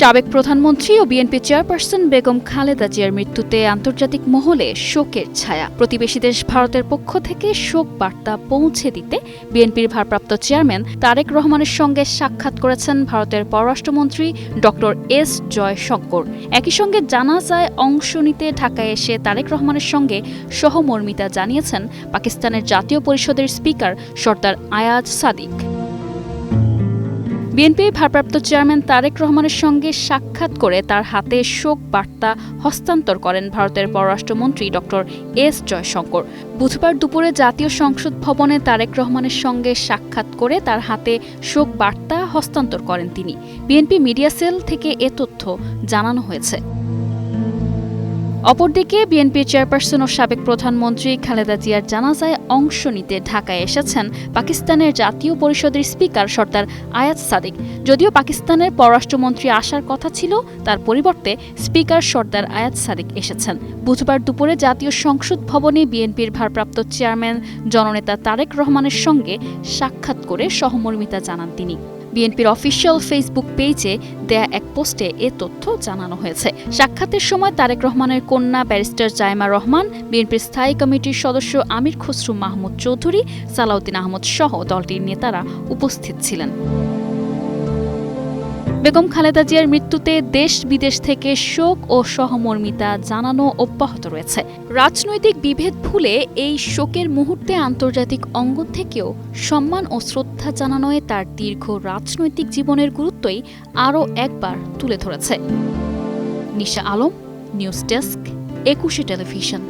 সাবেক প্রধানমন্ত্রী ও BNP chairperson Begum Khaleda জিয়ার মৃত্যুতে আন্তর্জাতিক মহলে শোকের ছায়া। প্রতিবেশী দেশ ভারতের পক্ষ থেকে শোক বার্তা পৌঁছে দিতে বিএনপির ভারপ্রাপ্ত চেয়ারম্যান তারেক রহমানের সঙ্গে সাক্ষাৎ করেছেন ভারতের পররাষ্ট্রমন্ত্রী ডক্টর এস জয়শঙ্কর। একই সঙ্গে জানাজায় অংশ নিতে ঢাকায় এসে তারেক রহমানের সঙ্গে সহমর্মিতা জানিয়েছেন পাকিস্তানের জাতীয় পরিষদের স্পিকার সর্দার আয়াজ সাদিক। বিএনপির ভারপ্রাপ্ত চেয়ারম্যান তারেক রহমানের সঙ্গে সাক্ষাৎ করে তার হাতে শোক বার্তা হস্তান্তর করেন ভারতের পররাষ্ট্রমন্ত্রী ডক্টর এস জয়শঙ্কর। বুধবার দুপুরে জাতীয় সংসদ ভবনে তারেক রহমানের সঙ্গে সাক্ষাৎ করে তার হাতে শোক বার্তা হস্তান্তর করেন তিনি। বিএনপি মিডিয়া সেল থেকে এ তথ্য জানানো হয়েছে। অপরদিকে বিএনপির চেয়ারপারসন ও সাবেক প্রধানমন্ত্রী খালেদা জিয়ার জানাজায় অংশ নিতে ঢাকায় এসেছেন পাকিস্তানের জাতীয় পরিষদের স্পিকার সর্দার আয়াজ সাদিক। যদিও পাকিস্তানের পররাষ্ট্রমন্ত্রী আসার কথা ছিল, তার পরিবর্তে স্পিকার সর্দার আয়াজ সাদিক এসেছেন। বুধবার দুপুরে জাতীয় সংসদ ভবনে বিএনপির ভারপ্রাপ্ত চেয়ারম্যান জননেতা তারেক রহমানের সঙ্গে সাক্ষাৎ করে সহমর্মিতা জানান তিনি। বিএনপির অফিসিয়াল ফেসবুক পেজে দেয়া এক পোস্টে এ তথ্য জানানো হয়েছে। সাক্ষাতের সময় তারেক রহমানের কন্যা ব্যারিস্টার জাইমা রহমান, বিএনপির স্থায়ী কমিটির সদস্য আমির খসরু মাহমুদ চৌধুরী, সালাউদ্দিন আহমদ সহ দলটির নেতারা উপস্থিত ছিলেন। বেগম খালেদা জিয়ার মৃত্যুতে দেশ বিদেশ থেকে শোক ও সহমর্মিতা জানানো অব্যাহত রয়েছে। রাজনৈতিক বিভেদ ভুলে এই শোকের মুহূর্তে আন্তর্জাতিক অঙ্গন থেকেও সম্মান ও শ্রদ্ধা জানানোয় তার দীর্ঘ রাজনৈতিক জীবনের গুরুত্বই আরও একবার তুলে ধরেছে। নিশা আলম, নিউজ ডেস্ক, 21 টেলিভিশন।